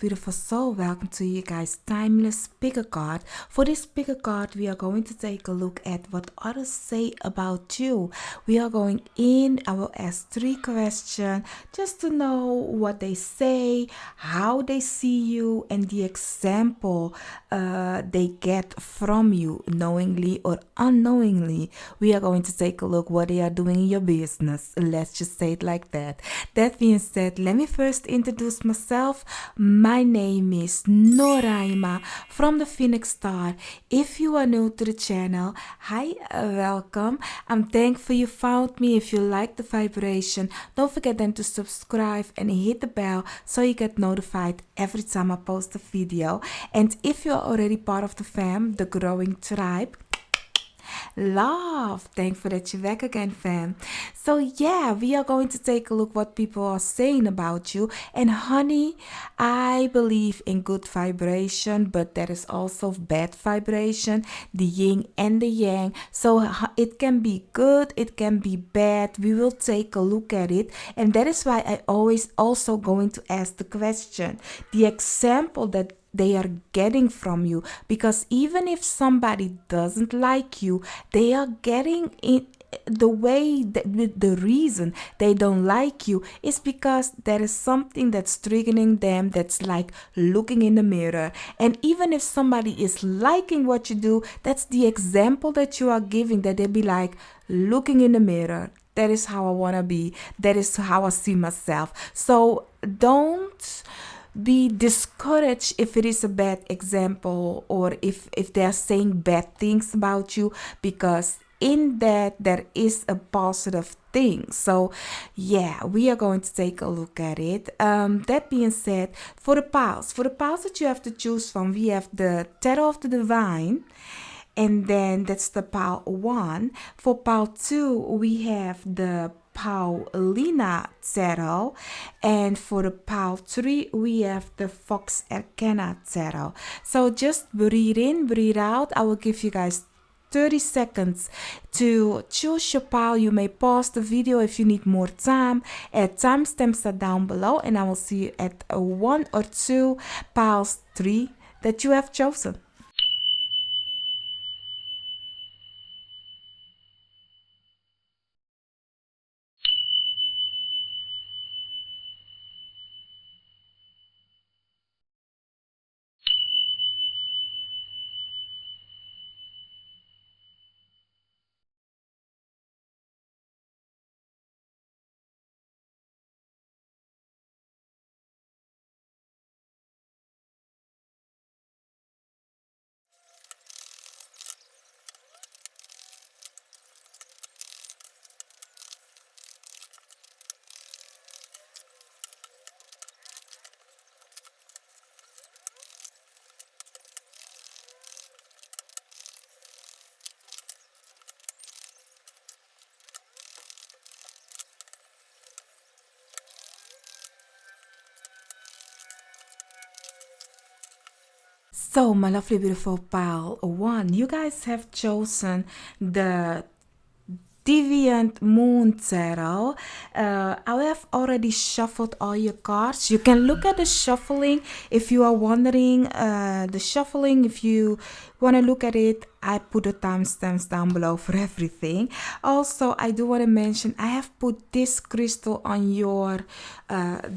beautiful soul. Welcome to you guys timeless bigger card. For this bigger card, we are going to take a look at what others say about you. We are going in, I will ask 3 questions just to know what they say, how they see you, and the example they get from you, knowingly or unknowingly. We are going to take a look what they are doing in your business. Let's just say it like that. That being said, let me first introduce myself. My name is Noraima from the Phoenix Star. If you are new to the channel, hi, welcome. I'm thankful you found me. If you like the vibration, don't forget then to subscribe and hit the bell so you get notified every time I post a video. And if you are already part of the fam, the growing tribe, love, thankful that you're back again, fam. So yeah, we are going to take a look what people are saying about you. And honey, I believe in good vibration, but there is also bad vibration, the yin and the yang. So it can be good, it can be bad. We will take a look at it, and that is why I always also going to ask the question, the example that they are getting from you, because even if somebody doesn't like you, they are getting in the way that the reason they don't like you is because there is something that's triggering them, that's like looking in the mirror. And even if somebody is liking what you do, that's the example that you are giving, that they be like looking in the mirror. That is how I want to be, that is how I see myself. So don't be discouraged if it is a bad example, or if they're saying bad things about you, because in that there is a positive thing. So yeah, we are going to take a look at it. That being said, for the piles that you have to choose from, we have the Tarot of the Divine, and then that's the pile 1. For pile 2, we have the Paulina Tarot, and for the pile 3, we have the Vox Arcana Tarot. So just breathe in, breathe out. I will give you guys 30 seconds to choose your pile. You may pause the video if you need more time. Timestamps are down below, and I will see you at 1 or 2 piles 3 that you have chosen. So, my lovely, beautiful pile 1, you guys have chosen the Deviant Moon Tarot. I have already shuffled all your cards. You can look at the shuffling if you are wondering. The shuffling, if you want to look at it, I put the timestamps down below for everything. Also, I do want to mention, I have put this crystal on your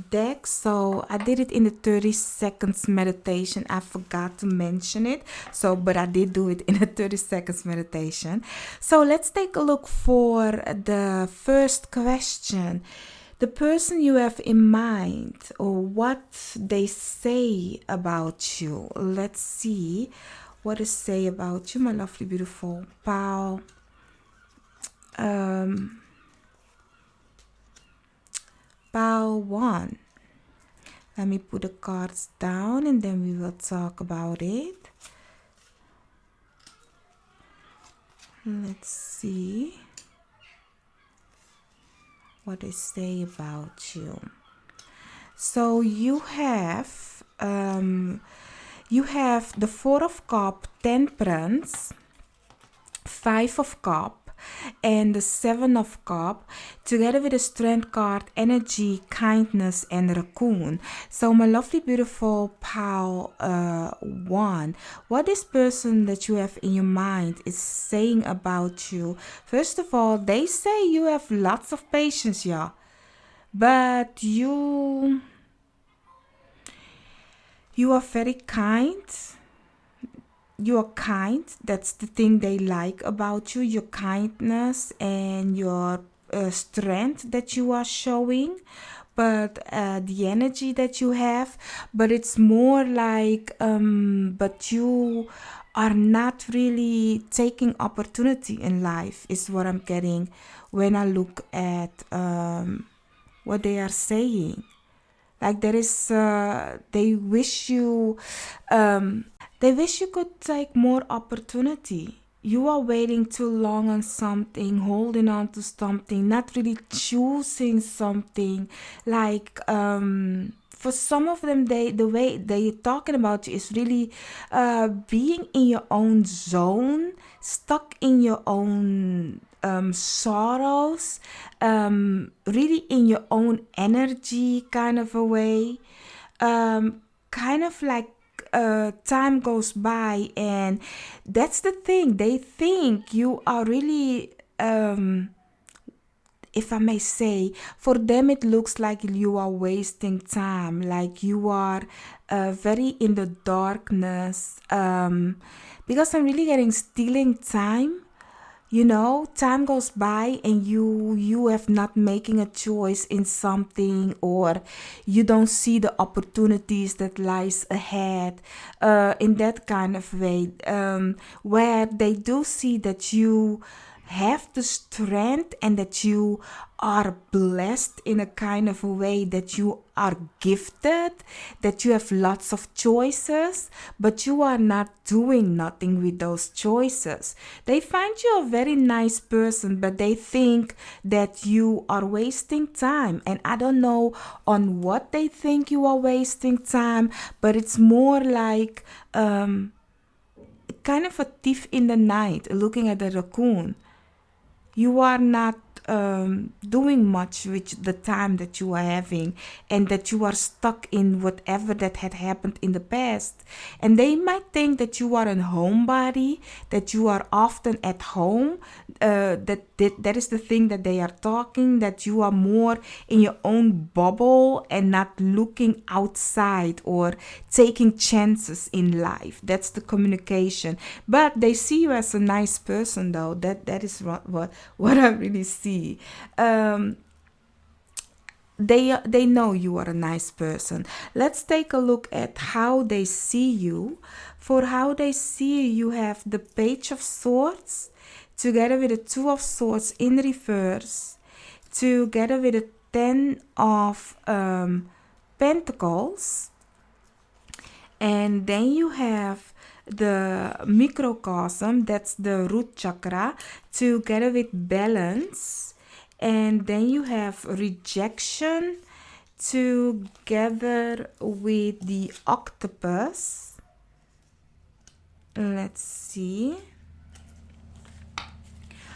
deck. So I did it in the 30 seconds meditation. I forgot to mention it. So, but I did do it in a 30 seconds meditation. So let's take a look for the first question. The person you have in mind, or what they say about you. Let's see what they say about you, my lovely, beautiful pal. Pile 1. Let me put the cards down and then we will talk about it. Let's see what they say about you. So you have the 4 of Cups, Temperance, 5 of Cups, and the Seven of Cups, together with the Strength card, energy, kindness, and raccoon. So my lovely, beautiful pal one, what this person that you have in your mind is saying about you. First of all, they say you have lots of patience, yeah, but you are very kind. You are kind. That's the thing they like about you, your kindness and your strength that you are showing, but the energy that you have. But it's more like but you are not really taking opportunity in life, is what I'm getting when I look at what they are saying. Like there is they wish you could take more opportunity. You are waiting too long on something, holding on to something, not really choosing something. Like for some of them, the way they talking about you is really being in your own zone, stuck in your own sorrows, really in your own energy kind of a way. Kind of like time goes by, and that's the thing. They think you are really, if I may say, for them it looks like you are wasting time, like you are very in the darkness, because I'm really getting stealing time. You know, time goes by and you have not making a choice in something, or you don't see the opportunities that lies ahead, in that kind of way, where they do see that you have the strength and that you are blessed in a kind of a way, that you are gifted, that you have lots of choices, but you are not doing nothing with those choices. They find you a very nice person, but they think that you are wasting time. And I don't know on what they think you are wasting time, but it's more like kind of a thief in the night looking at the raccoon. You are not doing much with the time that you are having, and that you are stuck in whatever that had happened in the past. And they might think that you are a homebody, that you are often at home, that is the thing that they are talking, that you are more in your own bubble and not looking outside or taking chances in life. That's the communication. But they see you as a nice person, though. That is what I really see. They know you are a nice person. Let's take a look at how they see you. For how they see you, you have the Page of Swords together with the Two of Swords in reverse, together with the Ten of Pentacles, and then you have the microcosm, that's the root chakra, together with balance, and then you have rejection together with the octopus. Let's see.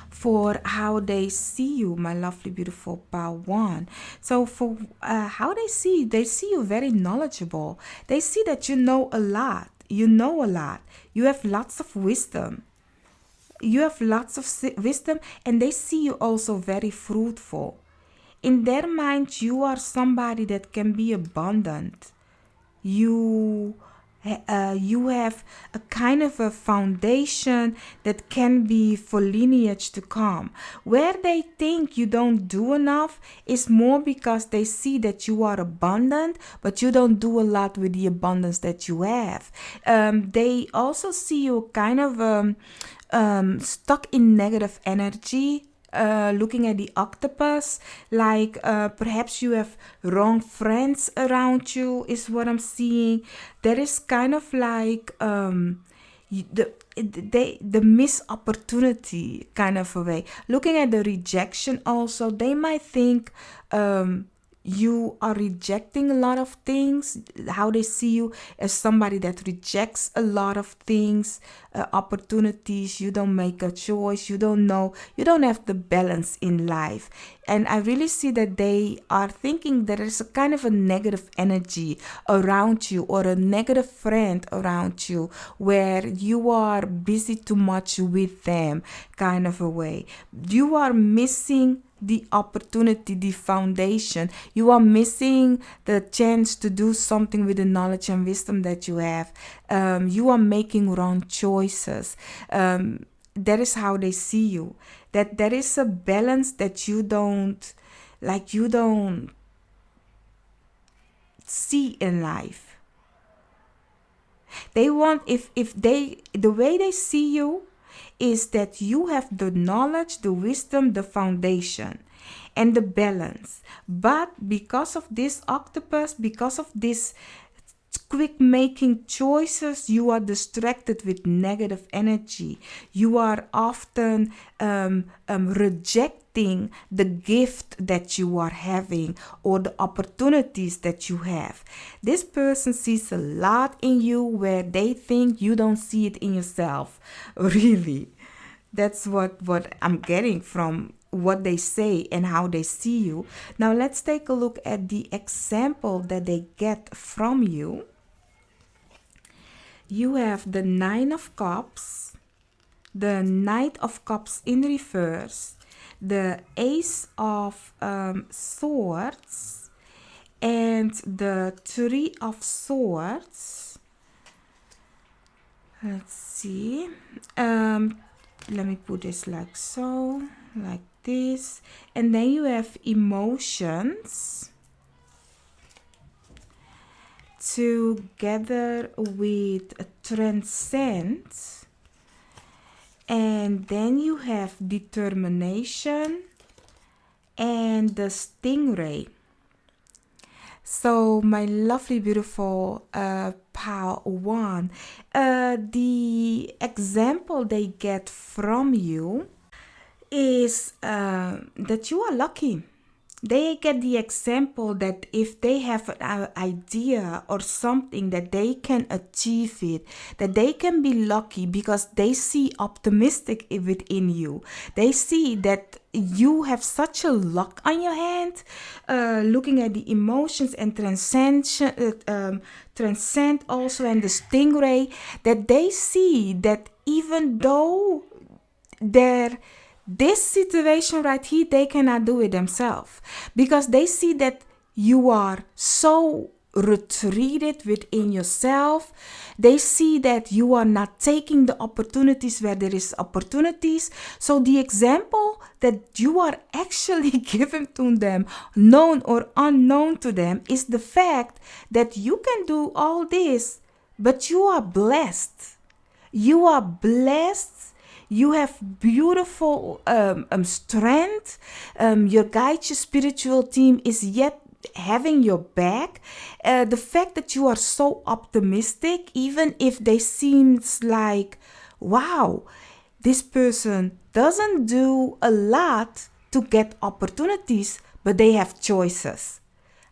For how they see you, my lovely, beautiful pal one. So for how they see you very knowledgeable. They see that you know a lot. You know a lot. You have lots of wisdom. You have lots of wisdom, and they see you also very fruitful. In their mind, you are somebody that can be abundant. You have a kind of a foundation that can be for lineage to come. Where they think you don't do enough is more because they see that you are abundant, but you don't do a lot with the abundance that you have. They also see you kind of stuck in negative energy. Looking at the octopus, like perhaps you have wrong friends around you, is what I'm seeing. There is kind of like the missed opportunity kind of a way. Looking at the rejection also, they might think you are rejecting a lot of things, how they see you as somebody that rejects a lot of things, opportunities. You don't make a choice, you don't know, you don't have the balance in life. And I really see that they are thinking that there's a kind of a negative energy around you, or a negative friend around you, where you are busy too much with them, kind of a way. You are missing the opportunity, the foundation. You are missing the chance to do something with the knowledge and wisdom that you have. You are making wrong choices. That is how they see you. That there is a balance that you don't see in life. They want, if they, the way they see you is that you have the knowledge, the wisdom, the foundation, and the balance. But because of this octopus, because of this quick making choices, you are distracted with negative energy. You are often rejecting the gift that you are having, or the opportunities that you have. This person sees a lot in you where they think you don't see it in yourself. Really, that's what I'm getting from what they say and how they see you. Now let's take a look at the example that they get from you. You have the Nine of Cups, the Knight of Cups in reverse, the Ace of Swords, and the Three of Swords. Let's see. Let me put this like so, like this. And then you have emotions together with transcend, and then you have determination and the stingray. So my lovely beautiful pile one, the example they get from you is that you are lucky. They get the example that if they have an idea or something, that they can achieve it, that they can be lucky because they see optimistic within you. They see that you have such a luck on your hand, looking at the emotions and transcend also, and the stingray, that they see that even though this situation right here, they cannot do it themselves, because they see that you are so retreated within yourself. They see that you are not taking the opportunities where there is opportunities. So the example that you are actually giving to them, known or unknown to them, is the fact that you can do all this, but you are blessed. You are blessed. You have beautiful strength. Your guide, your spiritual team is yet having your back. The fact that you are so optimistic, even if they seems like, wow, this person doesn't do a lot to get opportunities, but they have choices.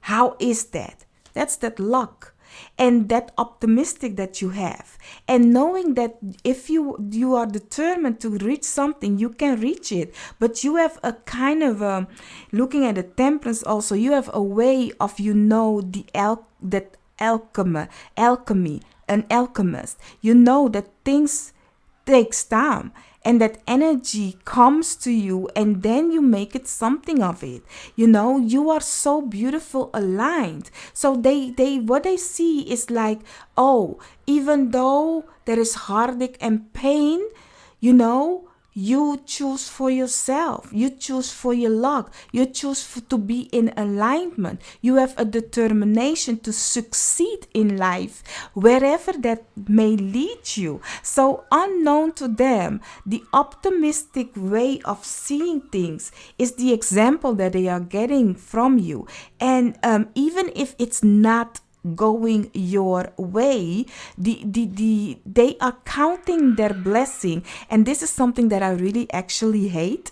How is that? That's that luck. And that optimistic that you have, and knowing that if you are determined to reach something, you can reach it. But you have a kind of looking at the temperance also, you have a way of, that alchemy, an alchemist. You know that things takes time, and that energy comes to you, and then you make it something of it. You are so beautiful aligned. So they what they see is like, oh, even though there is heartache and pain, you choose for yourself. You choose for your luck. You choose to be in alignment. You have a determination to succeed in life, wherever that may lead you. So unknown to them, the optimistic way of seeing things is the example that they are getting from you. And even if it's not going your way, they are counting their blessing. And this is something that I really actually hate.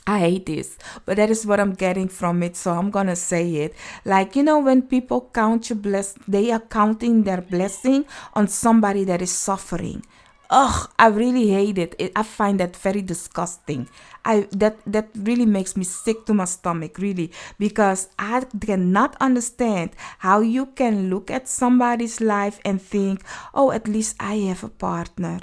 I hate this, but that is what I'm getting from it, so I'm gonna say it. Like, when people count your they are counting their blessing on somebody that is suffering. Ugh, I really hate it. I find that very disgusting. That really makes me sick to my stomach, really, because I cannot understand how you can look at somebody's life and think, oh, at least I have a partner.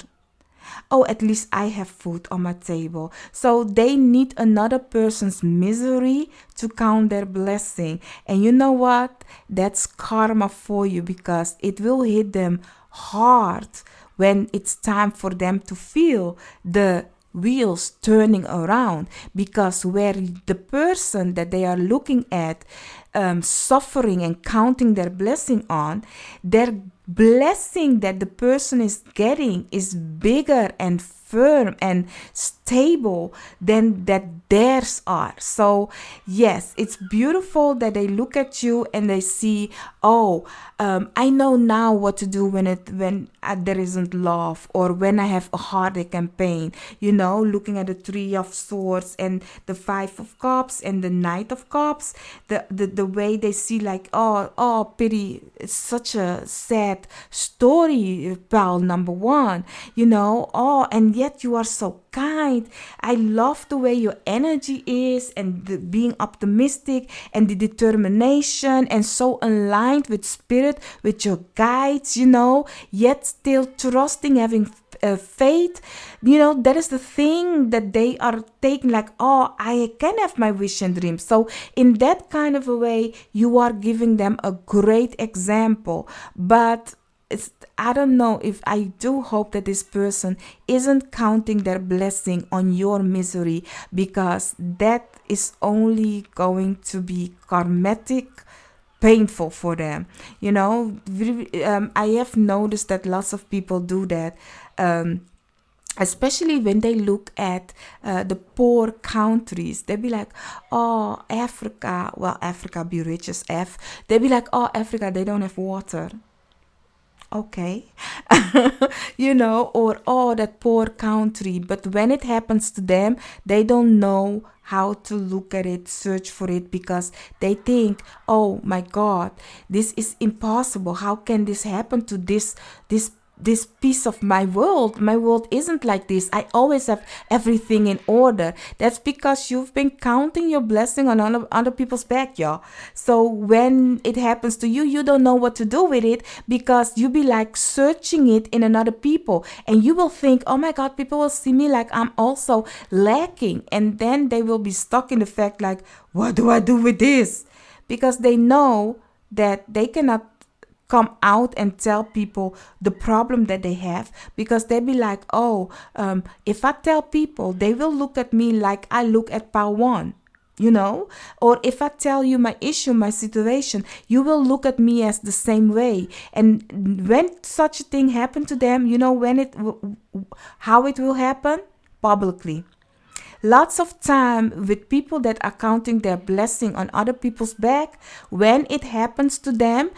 Oh, at least I have food on my table. So they need another person's misery to count their blessing. And you know what? That's karma for you, because it will hit them hard when it's time for them to feel the wheels turning around, because where the person that they are looking at suffering and counting their blessing on, their blessing that the person is getting is bigger and firm and stable than that theirs are. So yes, it's beautiful that they look at you and they see, oh, I know now what to do when there isn't love, or when I have a heartache and pain. Looking at the Three of Swords and the Five of Cups and the Knight of Cups, the way they see, like, oh, pity, it's such a sad story, pal number one. And yet you are so kind. I love the way your energy is, and being optimistic, and the determination, and so aligned with spirit, with your guides, yet still trusting, having faith. That is the thing that they are taking, like, oh, I can have my wish and dream. So in that kind of a way, you are giving them a great example. But I don't know, if I do hope that this person isn't counting their blessing on your misery, because that is only going to be karmatic, painful for them. I have noticed that lots of people do that, especially when they look at the poor countries. They be like, oh, Africa, well, Africa be rich as F. They be like, oh, Africa, they don't have water. Okay. Or oh, that poor country. But when it happens to them, they don't know how to look at it, search for it, because they think, oh my God, this is impossible. How can this happen to this piece of my world? My world isn't like this. I always have everything in order. That's because you've been counting your blessing on other people's back, y'all. So when it happens to you, you don't know what to do with it, because you be like searching it in another people, and you will think, oh my God, people will see me like I'm also lacking, and then they will be stuck in the fact, like, what do I do with this? Because they know that they cannot come out and tell people the problem that they have, because they be like, oh, if I tell people, they will look at me like I look at Pawan, or if I tell you my issue, my situation, you will look at me as the same way. And when such a thing happen to them, how it will happen? Publicly. Lots of time with people that are counting their blessing on other people's back, when it happens to them,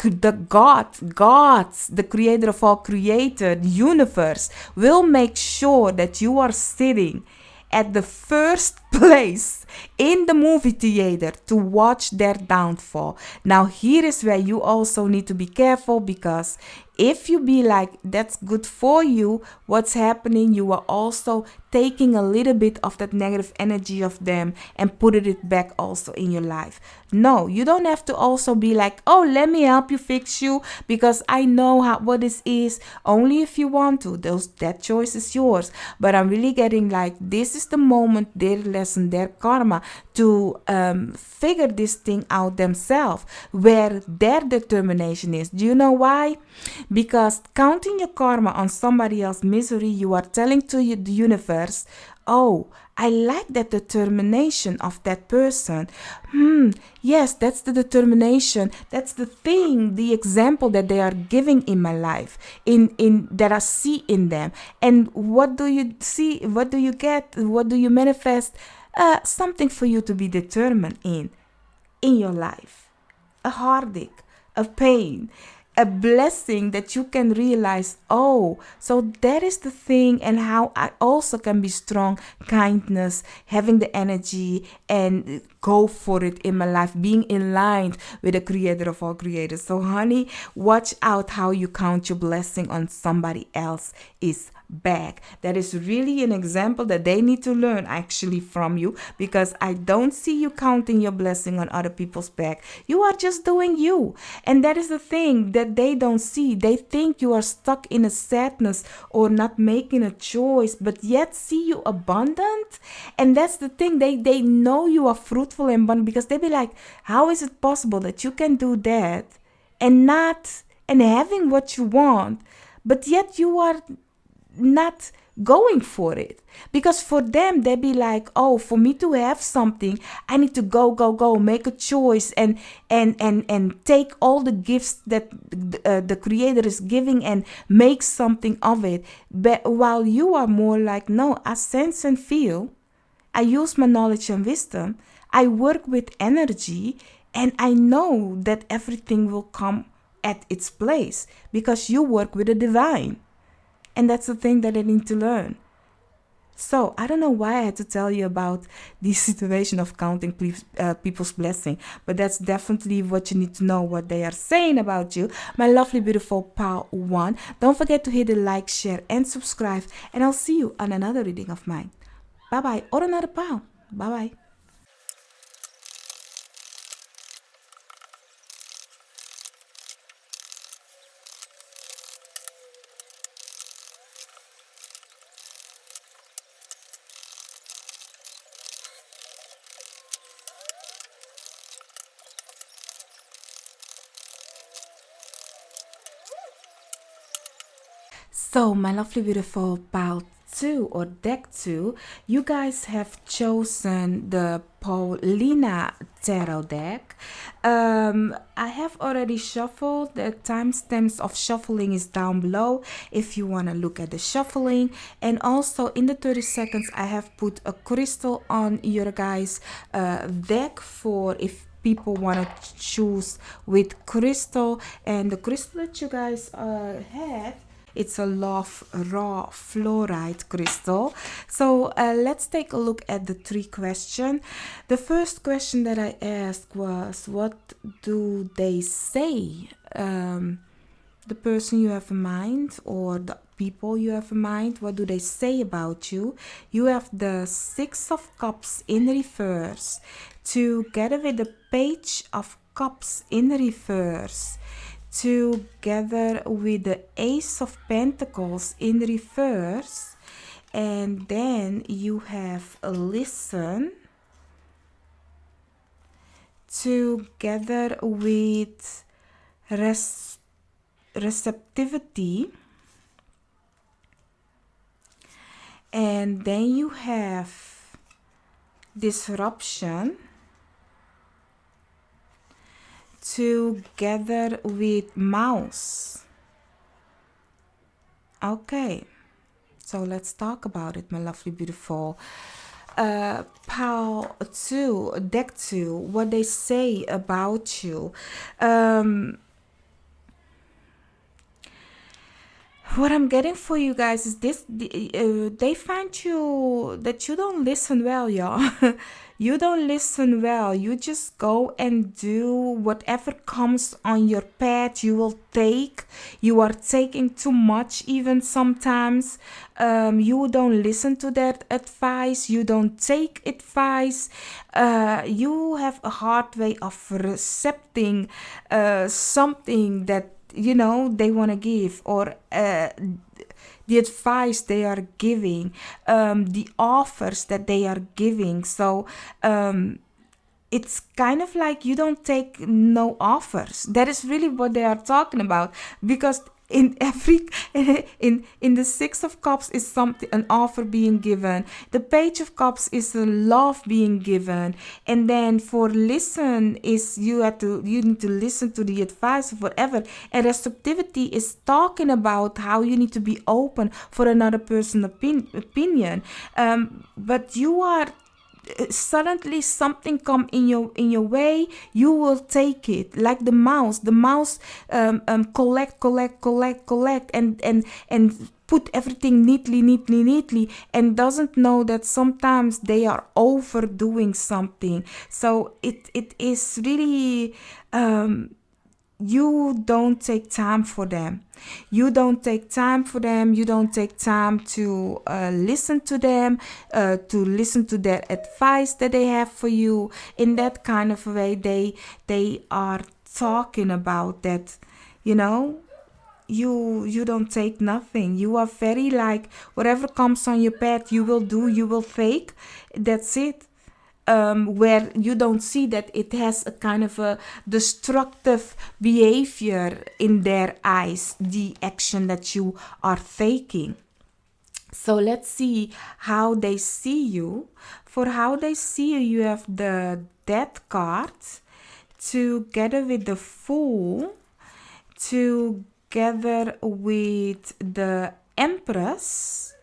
the gods, the creator of all creator, the universe, will make sure that you are sitting at the first place in the movie theater to watch their downfall. Now, here is where you also need to be careful, because if you be like, that's good for you, what's happening, you are also taking a little bit of that negative energy of them and putting it back also in your life. No, you don't have to also be like, oh, let me help you fix you, because I know what this is. Only if you want to. That choice is yours. But I'm really getting like, this is the moment, their lesson, their karma, to figure this thing out themselves, where their determination is. Do you know why? Because counting your karma on somebody else's misery, you are telling to the universe, oh, I like that determination of that person. Yes, that's the determination. That's the thing, the example that they are giving in my life, in that I see in them. And what do you see? What do you get? What do you manifest? Something for you to be determined in your life. A heartache, a pain, a blessing that you can realize, oh, so that is the thing, and how I also can be strong, kindness, having the energy and go for it in my life, being in line with the creator of all creators. So honey, watch out how you count your blessing on somebody else's back. That is really an example that they need to learn actually from you, because I don't see you counting your blessing on other people's back. You are just doing you, and that is the thing that they don't see. They think you are stuck in a sadness or not making a choice, but yet see you abundant. And that's the thing, they know you are fruitful and abundant, because they be like, how is it possible that you can do that and not and having what you want, but yet you are not going for it? Because for them, they be like, oh, for me to have something, I need to go, make a choice and take all the gifts that the creator is giving and make something of it. But while you are more like, no, I sense and feel, I use my knowledge and wisdom, I work with energy, and I know that everything will come at its place, because you work with the divine. And that's the thing that I need to learn. So I don't know why I had to tell you about this situation of counting people's blessing, but that's definitely what you need to know, what they are saying about you. My lovely, beautiful pal one. Don't forget to hit the like, share, and subscribe. And I'll see you on another reading of mine. Bye-bye. Or another pal. Bye-bye. So, my lovely, beautiful pile 2 or deck 2, you guys have chosen the Paulina Tarot deck. I have already shuffled. The timestamps of shuffling is down below if you want to look at the shuffling. And also in the 30 seconds, I have put a crystal on your guys' deck for if people want to choose with crystal. And the crystal that you guys have, it's a love raw fluorite crystal. So let's take a look at the 3 questions. The first question that I asked was, what do they say? The person you have in mind, or the people you have in mind, what do they say about you? You have the 6 of Cups in reverse, together with the Page of Cups in reverse, together with the Ace of Pentacles in reverse, and then you have a Listen, together with Receptivity, and then you have Disruption, together with Mouse. Okay, so let's talk about it, my lovely, beautiful pile 2, deck 2, what they say about you. What I'm getting for you guys is this: they find you that you don't listen well, y'all. You don't listen well. You just go and do whatever comes on your path. You will take. You are taking too much, even sometimes. You don't listen to that advice. You don't take advice. You have a hard way of accepting something that they want to give, or the advice they are giving, the offers that they are giving. So it's kind of like you don't take no offers. That is really what they are talking about, because in the 6 of Cups is something, an offer being given. The Page of Cups is a love being given, and then for listen is you need to listen to the advice of whatever. And receptivity is talking about how you need to be open for another person's opinion. But you are suddenly something come in your way, you will take it like the mouse. The mouse collect and put everything neatly, and doesn't know that sometimes they are overdoing something. So it is really, you don't take time for them. You don't take time for them. You don't take time to listen to them, to listen to their advice that they have for you. In that kind of way, they are talking about that, you know. You don't take nothing. You are very like, whatever comes on your path, you will do, you will fake. That's it. Where you don't see that it has a kind of a destructive behavior in their eyes, the action that you are taking. So let's see how they see you. For how they see you, you have the Death card together with the Fool, together with the Empress.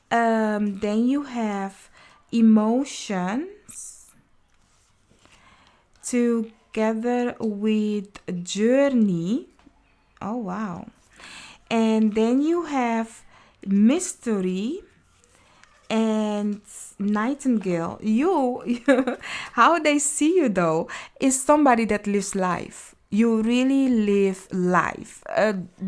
Then you have Emotion together with Journey. Oh wow. And then you have Mystery and Nightingale. You how they see you though is somebody that lives life. You really live life.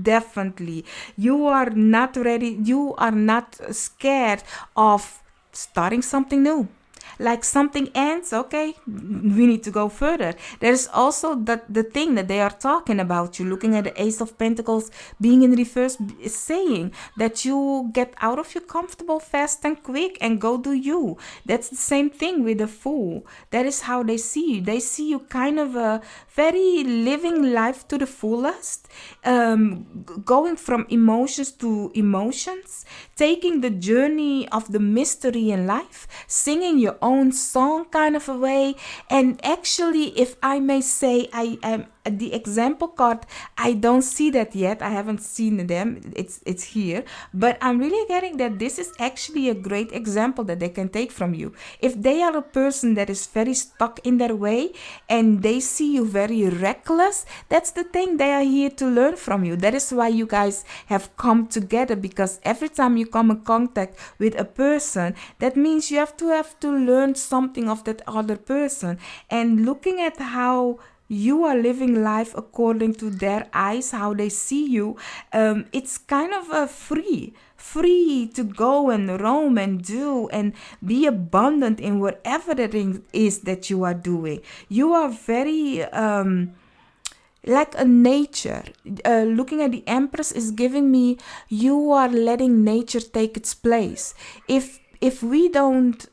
Definitely. You are not ready. You are not scared of starting something new. Like something ends, okay, we need to go further. There's also the thing that they are talking about. You looking at the Ace of Pentacles being in reverse, is saying that you get out of your comfortable fast and quick and go do you. That's the same thing with the Fool. That is how they see you. They see you kind of a very living life to the fullest, going from emotions to emotions, taking the journey of the mystery in life, singing your own song kind of a way. And actually, if I may say, I am the example card, I don't see that yet. I haven't seen them. It's here, but I'm really getting that this is actually a great example that they can take from you. If they are a person that is very stuck in their way and they see you very reckless, that's the thing. They are here to learn from you. That is why you guys have come together, because every time you come in contact with a person, that means you have to learn something of that other person. And looking at how you are living life according to their eyes, how they see you, it's kind of a free to go and roam and do and be abundant in whatever the thing is that you are doing. You are very like a nature. Looking at the Empress is giving me, you are letting nature take its place. If we don't,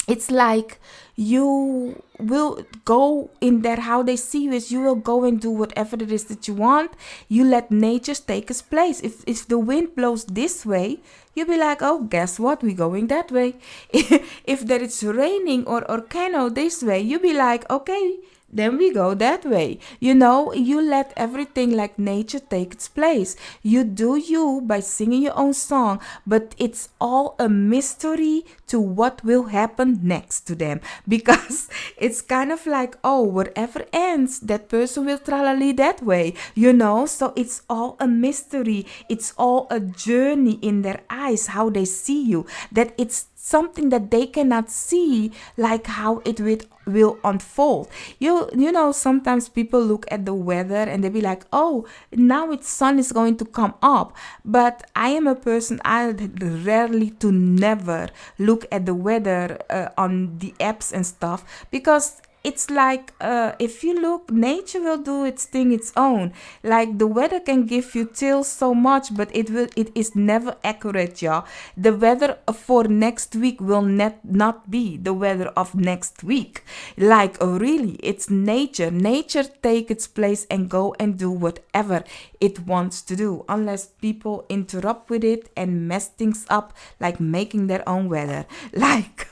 it's like you will go in there. How they see you is you will go and do whatever it is that you want. You let nature take its place. If the wind blows this way, you'll be like, oh, guess what, we're going that way. If there it's raining or volcano this way, you'll be like, okay, then we go that way. You know, you let everything like nature take its place. You do you by singing your own song, but it's all a mystery to what will happen next to them, because it's kind of like, oh, whatever ends, that person will tralali that way, you know. So it's all a mystery. It's all a journey in their eyes, how they see you, that it's something that they cannot see, like how it will unfold. You know, sometimes people look at the weather and they be like, oh, now its sun is going to come up. But I am a person, I rarely to never look at the weather on the apps and stuff, because it's like, if you look, nature will do its thing its own. Like the weather can give you chills so much, but it is never accurate, y'all. The weather for next week will not be the weather of next week. Like really, it's nature. Nature take its place and go and do whatever it wants to do, unless people interrupt with it and mess things up, like making their own weather, like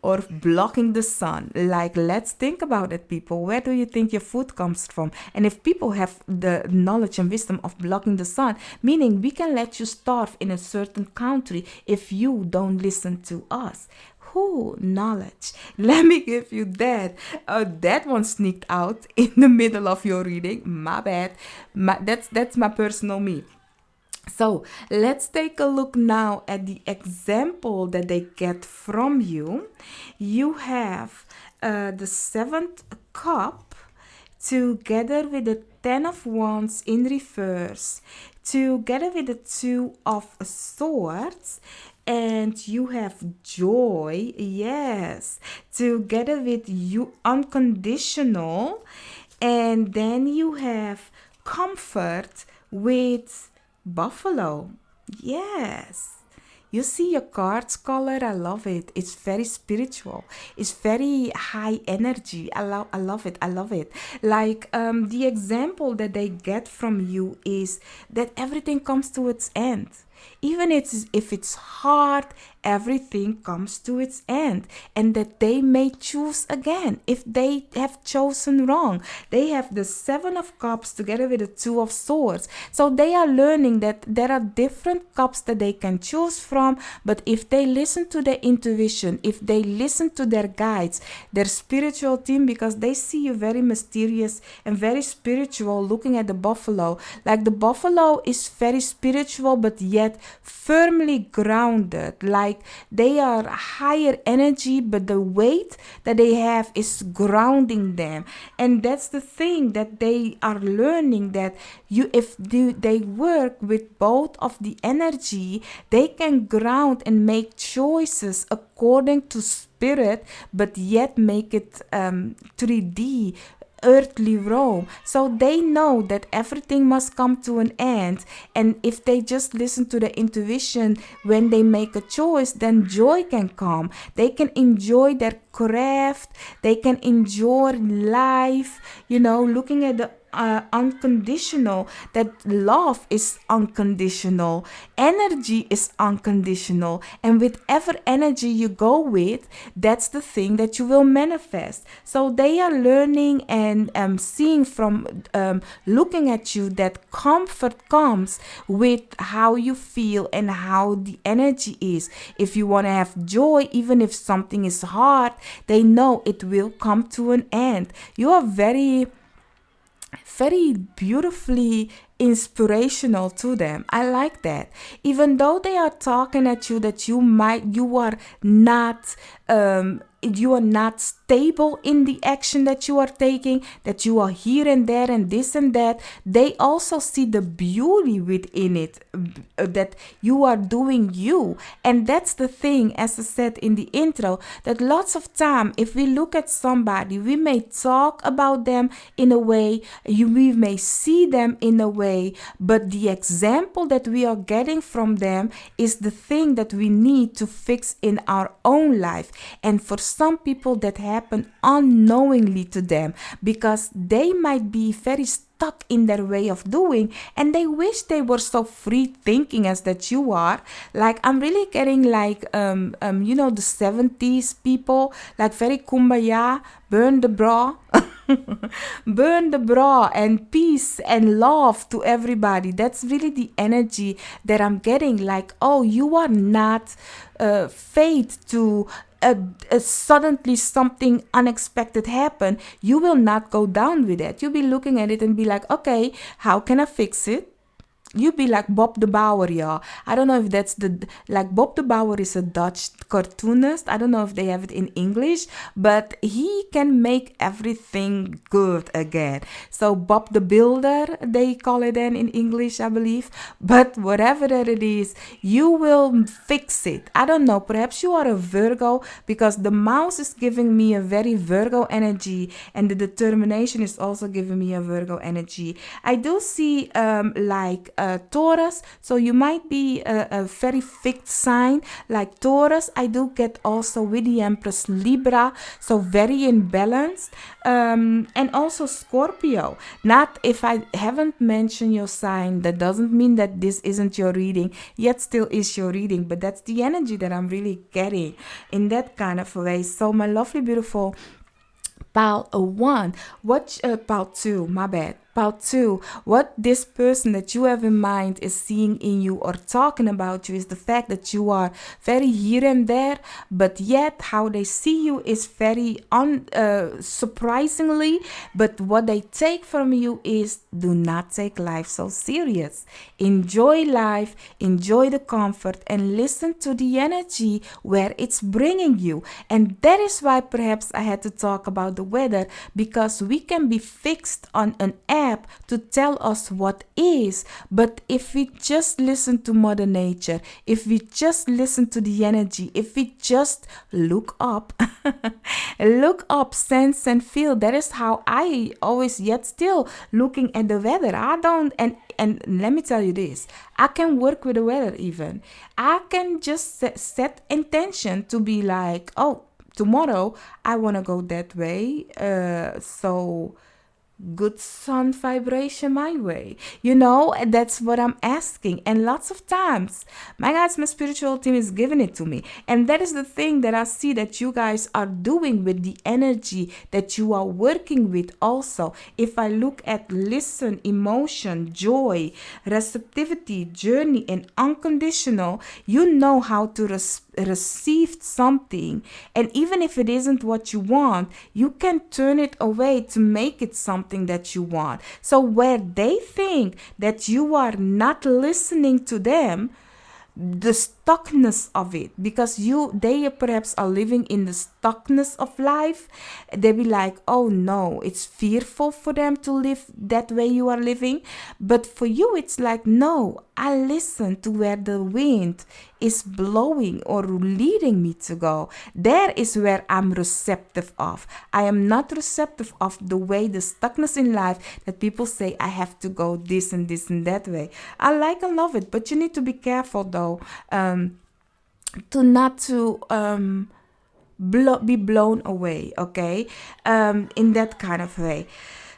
or blocking the sun. Like, let's think about it, people. Where do you think your food comes from? And if people have the knowledge and wisdom of blocking the sun, meaning we can let you starve in a certain country if you don't listen to us, Who knowledge? Let me give you that. That one sneaked out in the middle of your reading. My bad. That's my personal me. So let's take a look now at the example that they get from you. You have the seventh cup together with the 10 of wands in reverse, together with the 2 of swords, and you have joy, yes, together with you unconditional, and then you have comfort with buffalo. Yes. You see your cards color, I love it. It's very spiritual. It's very high energy. I love it. I love it. Like the example that they get from you is that everything comes to its end. Even if it's hard, everything comes to its end, and that they may choose again if they have chosen wrong. They have the 7 of cups together with the 2 of swords. So they are learning that there are different cups that they can choose from, but if they listen to their intuition, if they listen to their guides, their spiritual team, because they see you very mysterious and very spiritual, looking at the buffalo. Like the buffalo is very spiritual, but yet firmly grounded. Like they are higher energy, but the weight that they have is grounding them. And that's the thing that they are learning, that if they work with both of the energy, they can ground and make choices according to spirit, but yet make it 3D, earthly realm. So they know that everything must come to an end, and if they just listen to the intuition when they make a choice, then joy can come. They can enjoy their craft, they can enjoy life, looking at the unconditional, that love is unconditional, energy is unconditional, and whatever energy you go with, that's the thing that you will manifest. So they are learning and seeing from looking at you that comfort comes with how you feel and how the energy is. If you want to have joy, even if something is hard, they know it will come to an end. You are very beautifully inspirational to them. I like that. Even though they are talking at you that you are not stable in the action that you are taking, that you are here and there and this and that, they also see the beauty within it, that you are doing you. And that's the thing, as I said in the intro, that lots of time, if we look at somebody, we may talk about them in a way, we may see them in a way, but the example that we are getting from them is the thing that we need to fix in our own life. And for some people, that happen unknowingly to them, because they might be very stuck in their way of doing, and they wish they were so free thinking as that you are. Like I'm really getting like the 70s people, like very kumbaya, burn the bra. Burn the bra and peace and love to everybody. That's really the energy that I'm getting. Like, oh, you are not fate to suddenly something unexpected happen. You will not go down with it. You'll be looking at it and be like, okay, how can I fix it? You be like Bob de Bauer, yeah. I don't know if that's like Bob de Bauer is a Dutch cartoonist. I don't know if they have it in English, but he can make everything good again. So Bob the Builder, they call it then in English, I believe. But whatever that it is, you will fix it. I don't know. Perhaps you are a Virgo, because the mouse is giving me a very Virgo energy, and the determination is also giving me a Virgo energy. I do see like Taurus, so you might be a very fixed sign like Taurus. I do get also with the Empress Libra, so very imbalanced, and also Scorpio. Not, if I haven't mentioned your sign, that doesn't mean that this isn't your reading, yet still is your reading, but that's the energy that I'm really getting in that kind of way. So my lovely beautiful Pile 1, Pile 2, my bad. Part two, what this person that you have in mind is seeing in you or talking about you is the fact that you are very here and there, but yet how they see you is very surprisingly. But what they take from you is, do not take life so serious. Enjoy life, enjoy the comfort, and listen to the energy where it's bringing you. And that is why perhaps I had to talk about the weather, because we can be fixed on an app to tell us what is, but if we just listen to Mother Nature, if we just listen to the energy, if we just look up, look up, sense and feel. That is how I always yet still looking at the weather. I don't, and let me tell you this, I can work with the weather even. I can just set intention to be like, oh, tomorrow I want to go that way. So good sun vibration my way. That's what I'm asking. And lots of times, my guys, my spiritual team is giving it to me. And that is the thing that I see that you guys are doing with the energy that you are working with also. If I look at listen, emotion, joy, receptivity, journey, and unconditional, you know how to receive something. And even if it isn't what you want, you can turn it away to make it something that you want. So where they think that you are not listening to them, the stuckness of it, because they perhaps are living in the stuckness of life, they be like, oh no, it's fearful for them to live that way you are living. But for you, it's like, no, I listen to where the wind is blowing or leading me to go. There is where I'm receptive of. I am not receptive of the way the stuckness in life that people say I have to go this and this and that way. I like and love it, but you need to be careful though, to not to be blown away, okay, in that kind of way.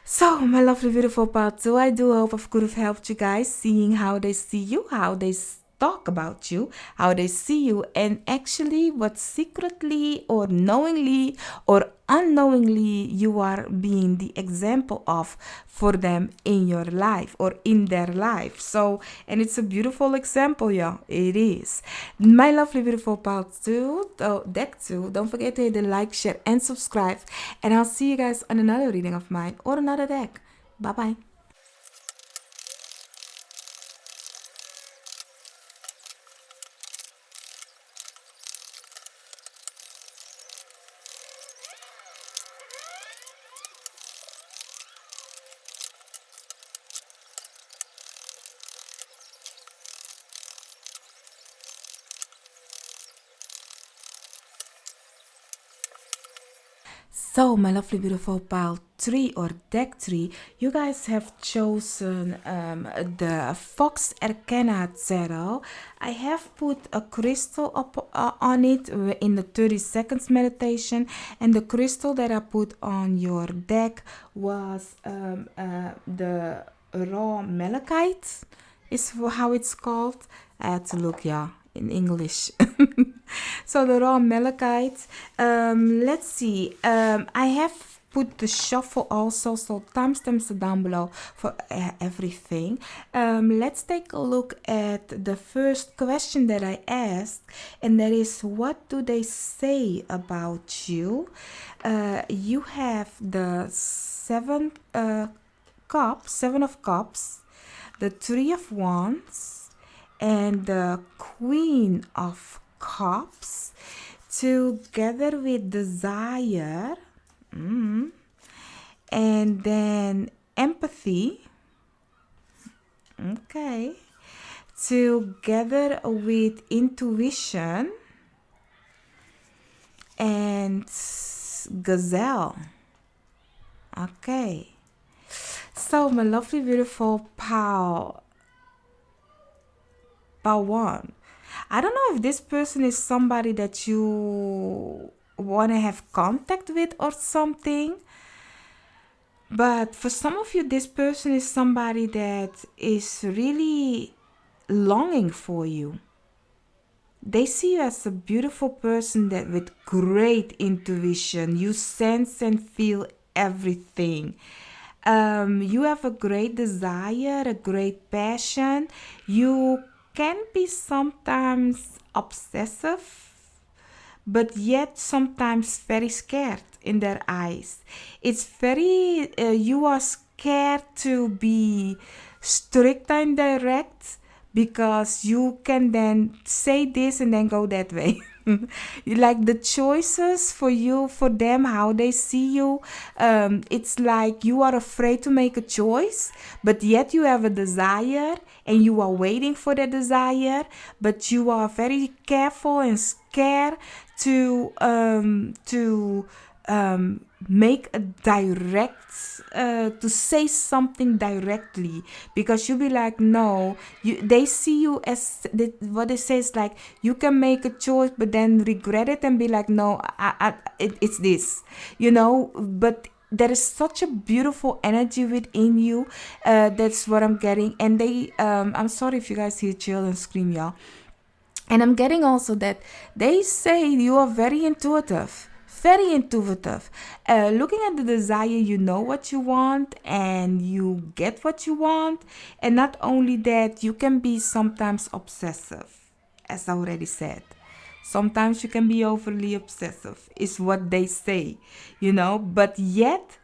So, my lovely, beautiful part two, I do hope I could have helped you guys seeing how they see you, how they talk about you, how they see you, and actually what secretly or knowingly or unknowingly you are being the example of for them in your life or in their life. So, and it's a beautiful example, yeah, it is. My lovely, beautiful part two, deck two, don't forget to hit the like, share, and subscribe, and I'll see you guys on another reading of mine or another deck. Bye bye. So, my lovely, beautiful pile 3 or deck 3, you guys have chosen the Vox Arcana Tarot. I have put a crystal up on it in the 30 seconds meditation, and the crystal that I put on your deck was the raw malachite, is how it's called. I had to look, yeah, in English. So the raw malachite. Let's see. I have put the shuffle also, so timestamps are down below for everything. Let's take a look at the first question that I asked, and that is, what do they say about you? You have the seven of cups, the 3 of wands, and the Queen of Cups, together with desire, and then empathy, okay, together with intuition, and gazelle. Okay, so my lovely, beautiful pal 1, I don't know if this person is somebody that you want to have contact with or something, but for some of you, this person is somebody that is really longing for you. They see you as a beautiful person that with great intuition, you sense and feel everything. You have a great desire, a great passion. You can be sometimes obsessive, but yet sometimes very scared in their eyes. It's very, you are scared to be strict and direct because you can then say this and then go that way. Like the choices for you, for them, how they see you, it's like you are afraid to make a choice, but yet you have a desire and you are waiting for the desire, but you are very careful and scared to make a direct, to say something directly, because you be like, no, they see you as what it says, like you can make a choice but then regret it and be like, no, it's this, but there is such a beautiful energy within you. That's what I'm getting. And I'm sorry if you guys hear children scream, y'all. And I'm getting also that they say you are very intuitive. Very intuitive. Looking at the desire, you know what you want and you get what you want. And not only that, you can be sometimes obsessive, as I already said. Sometimes you can be overly obsessive, is what they say, but yet,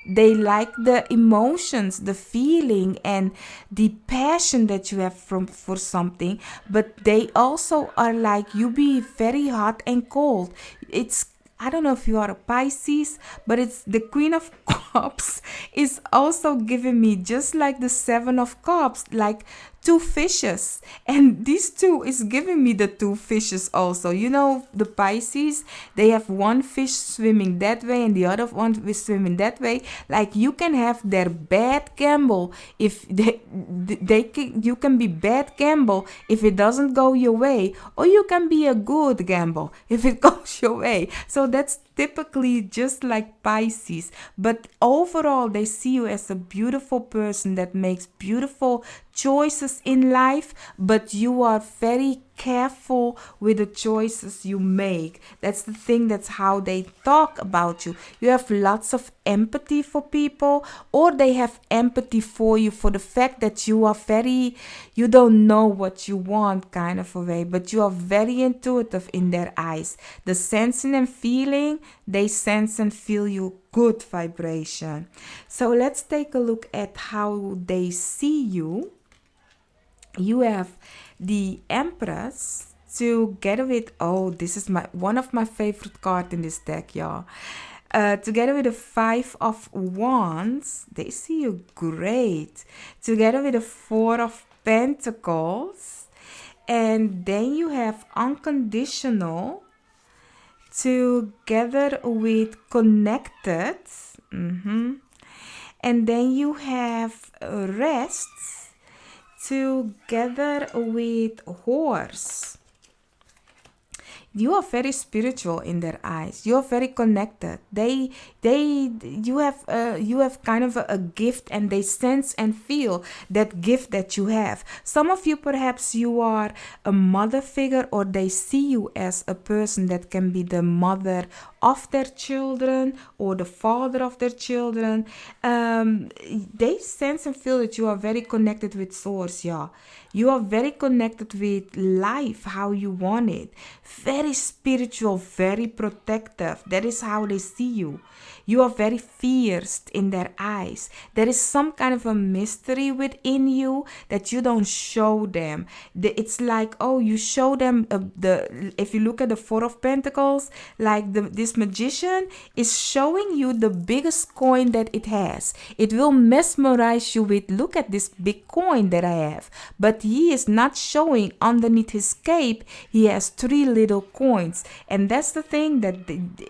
they like the emotions, the feeling, and the passion that you have for something, but they also are like, you be very hot and cold. I don't know if you are a Pisces, but it's the Queen of Cups is also giving me just like the Seven of Cups, like two fishes. And these two is giving me the two fishes also. The Pisces, they have one fish swimming that way and the other one is swimming that way. Like you can have their bad gamble if you can be bad gamble if it doesn't go your way, or you can be a good gamble if it goes your way. So that's typically just like Pisces, but overall they see you as a beautiful person that makes beautiful choices in life, but you are very careful with the choices you make. That's the thing. That's how they talk about you. You have lots of empathy for people, or they have empathy for you for the fact that you don't know what you want kind of a way, but you are very intuitive in their eyes. The sensing and feeling, they sense and feel you good vibration. So let's take a look at how they see you. You have the Empress together with, this is one of my favorite cards in this deck, y'all. Together with the Five of Wands, they see you great. Together with the Four of Pentacles, and then you have Unconditional. Together with Connected, and then you have Rest. Together with Horse. You are very spiritual in their eyes. You are very connected. You have kind of a gift, and they sense and feel that gift that you have. Some of you, perhaps you are a mother figure, or they see you as a person that can be the mother of their children or the father of their children. They sense and feel that you are very connected with source, yeah. You are very connected with life, how you want it. Very spiritual, very protective. That is how they see you. You are very fierce in their eyes. There is some kind of a mystery within you that you don't show them. It's like, you show them if you look at the Four of Pentacles, like this magician is showing you the biggest coin that it has. It will mesmerize you with, look at this big coin that I have. But he is not showing underneath his cape, he has 3 little coins. And that's the thing, that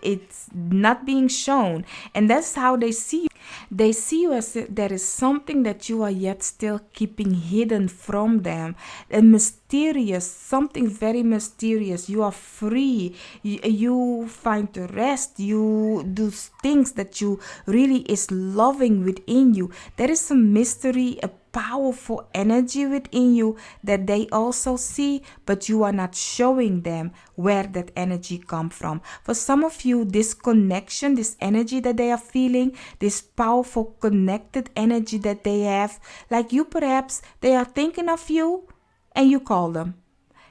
it's not being shown. And that's how they see you. They see you as there is something that you are yet still keeping hidden from them. A mysterious, something very mysterious. You are free. You find the rest. You do things that you really is loving within you. There is some mystery, a powerful energy within you that they also see, but you are not showing them where that energy comes from. For some of you, this connection, this energy that they are feeling, this powerful connected energy that they have, like you perhaps, they are thinking of you and you call them.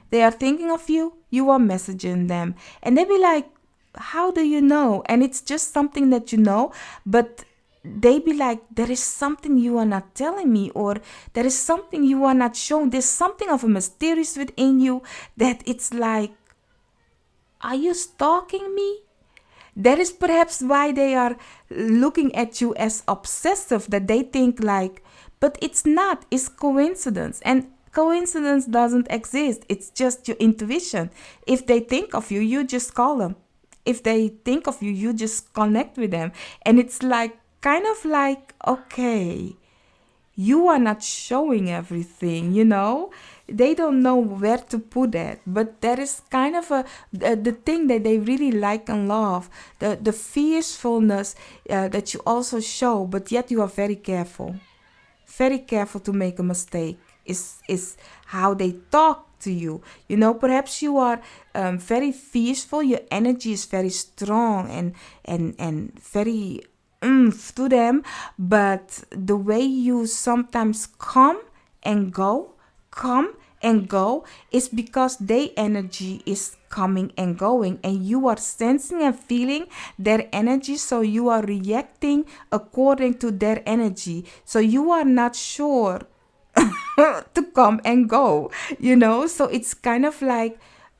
They are thinking of you, you are messaging them. And they be like, how do you know? And it's just something that you know, but they be like, there is something you are not telling me, or there is something you are not showing. There's something of a mysterious within you that it's like, are you stalking me? That is perhaps why they are looking at you as obsessive, that they think like, but it's not, it's coincidence. And coincidence doesn't exist. It's just your intuition. If they think of you, you just call them. If they think of you, you just connect with them. And it's like, kind of like, okay, you are not showing everything, you know? They don't know where to put that. But that is kind of the thing that they really like and love. The fiercefulness that you also show, but yet you are very careful. Very careful to make a mistake. Is how they talk to you. You know, perhaps you are very fierceful. Your energy is very strong and very to them, but the way you sometimes come and go is because their energy is coming and going, and you are sensing and feeling their energy, so you are reacting according to their energy. So you are not sure to come and go, you know? So it's kind of like,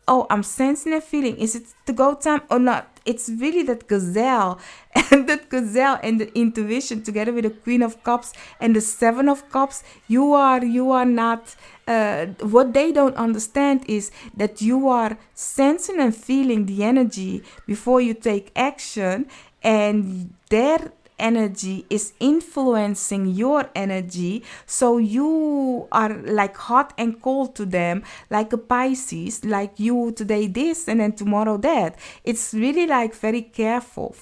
oh, I'm sensing a feeling. Is it to go time or not? It's really that gazelle and the intuition together with the Queen of Cups and the Seven of Cups. You are not, what they don't understand is that you are sensing and feeling the energy before you take action, and their energy is influencing your energy, so you are like hot and cold to them, like a Pisces, like you today this and then tomorrow that. It's really like very careful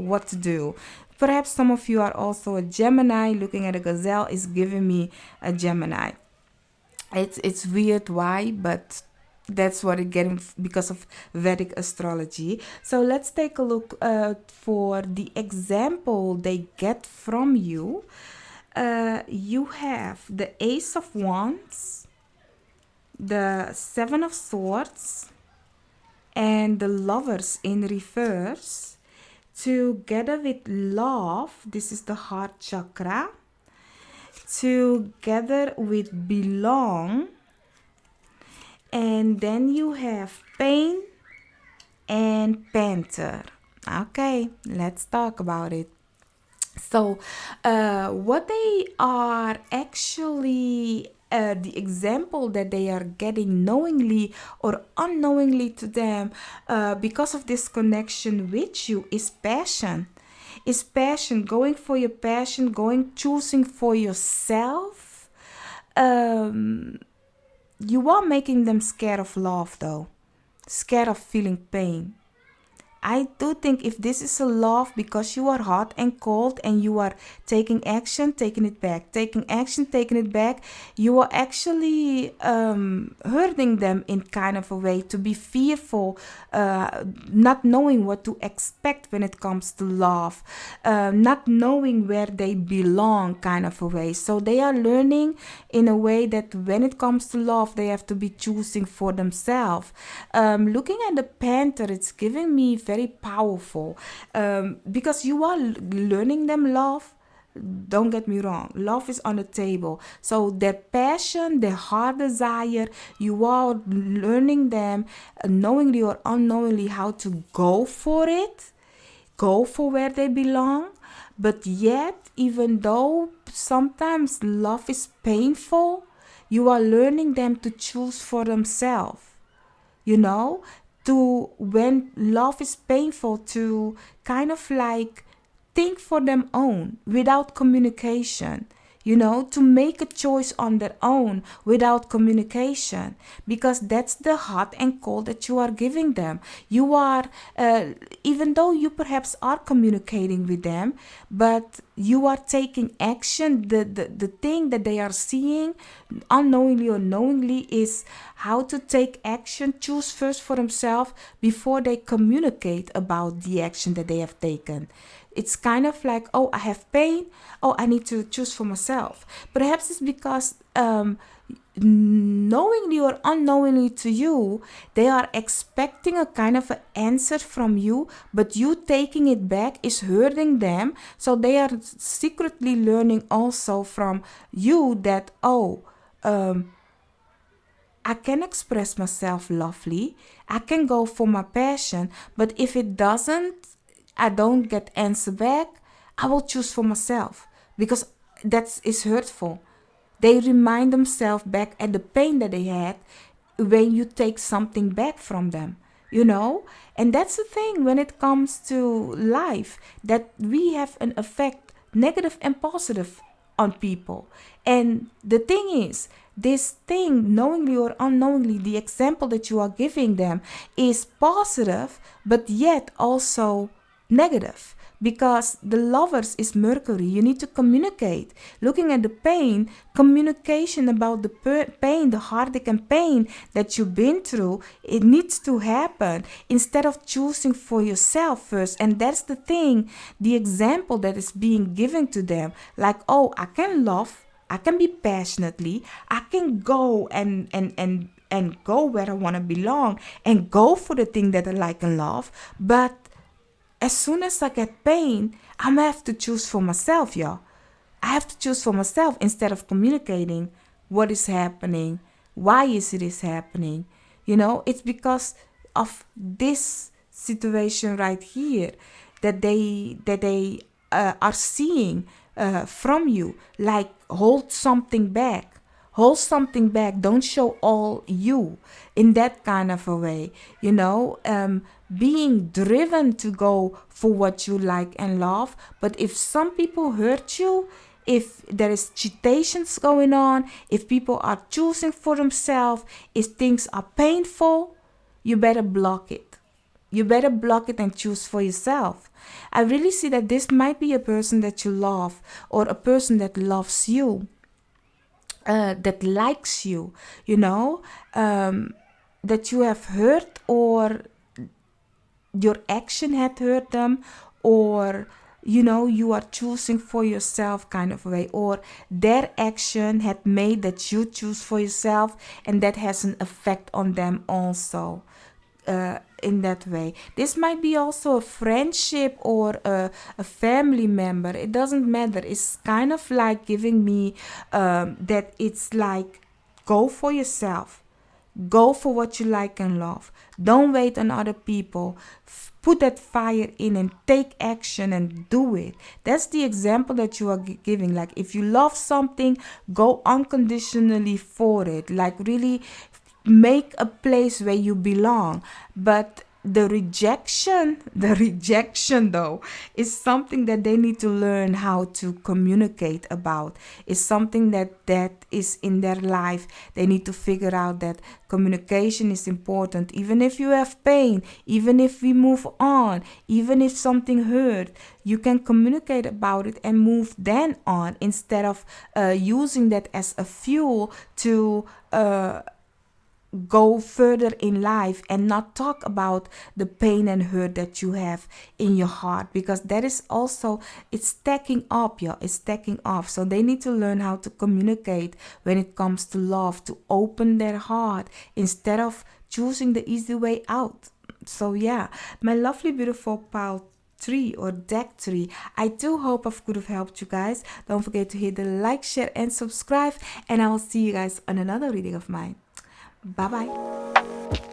what to do. Perhaps some of you are also a Gemini. Looking at a gazelle is giving me a Gemini. It's weird why, but that's what it getting because of Vedic astrology. So let's take a look for the example they get from you. You have the Ace of Wands, the Seven of Swords, and the Lovers in reverse. Together with Love, this is the heart chakra. Together with Belong. And then you have Pain and Panther. Okay, let's talk about it. So, what they are actually, the example that they are getting knowingly or unknowingly to them, because of this connection with you, is passion. Is passion, going for your passion, choosing for yourself. You are making them scared of love, though. Scared of feeling pain. I do think if this is a love because you are hot and cold and you are taking action, taking it back, taking action, taking it back, you are actually hurting them in kind of a way, to be fearful, not knowing what to expect when it comes to love, not knowing where they belong kind of a way. So they are learning in a way that when it comes to love, they have to be choosing for themselves. Looking at the Panther, it's giving me very powerful, because you are learning them love. Don't get me wrong, love is on the table. So their passion, their heart desire, you are learning them knowingly or unknowingly how to go for it, go for where they belong. But yet, even though sometimes love is painful, you are learning them to choose for themselves, you know, to, when love is painful, to kind of like think for them own without communication. you know, to make a choice on their own without communication, because that's the hot and cold that you are giving them. You are, even though you perhaps are communicating with them, but you are taking action. The thing that they are seeing unknowingly or knowingly is how to take action, choose first for themselves before they communicate about the action that they have taken. It's kind of like, oh, I have pain. Oh, I need to choose for myself. Perhaps it's because knowingly or unknowingly to you, they are expecting a kind of an answer from you, but you taking it back is hurting them. So they are secretly learning also from you that, oh, I can express myself lovely. I can go for my passion, but if it doesn't, I don't get answer back, I will choose for myself, because that is hurtful. They remind themselves back at the pain that they had when you take something back from them, you know? And that's the thing when it comes to life, that we have an effect, negative and positive, on people. And the thing is, this thing, knowingly or unknowingly, the example that you are giving them is positive, but yet also negative, because the lovers is Mercury. You need to communicate. Looking at the pain, communication about the pain, the heartache and pain that you've been through, it needs to happen instead of choosing for yourself first. And that's the thing, the example that is being given to them. Like, oh, I can love, I can be passionately, I can go and go where I want to belong and go for the thing that I like and love. But as soon as I get pain, I'm gonna have to choose for myself, y'all. I have to choose for myself instead of communicating what is happening, why is it is happening. You know, it's because of this situation right here that they are seeing from you. Like, hold something back. Hold something back. Don't show all you in that kind of a way, you know. Being driven to go for what you like and love. But if some people hurt you, if there is cheatations going on, if people are choosing for themselves, if things are painful, you better block it. You better block it and choose for yourself. I really see that this might be a person that you love, or a person that loves you, that likes you, you know, that you have hurt, or your action had hurt them, or you know, you are choosing for yourself kind of way, or their action had made that you choose for yourself, and that has an effect on them also. In that way, this might be also a friendship or a family member. It doesn't matter. It's kind of like giving me that it's like, go for yourself. Go for what you like and love. Don't wait on other people. Put that fire in and take action and do it. That's the example that you are giving. Like, if you love something, go unconditionally for it. Like, really make a place where you belong. But the rejection though, is something that they need to learn how to communicate about. It's something that is in their life. They need to figure out that communication is important. Even if you have pain, even if we move on, even if something hurt, you can communicate about it and move then on, instead of using that as a fuel to go further in life and not talk about the pain and hurt that you have in your heart, because that is also, it's stacking up, yeah, it's stacking up. So they need to learn how to communicate when it comes to love, to open their heart instead of choosing the easy way out. So yeah, my lovely beautiful pile 3 or deck 3. I do hope I could have helped you guys. Don't forget to hit the like, share and subscribe, and I will see you guys on another reading of mine. Bye bye.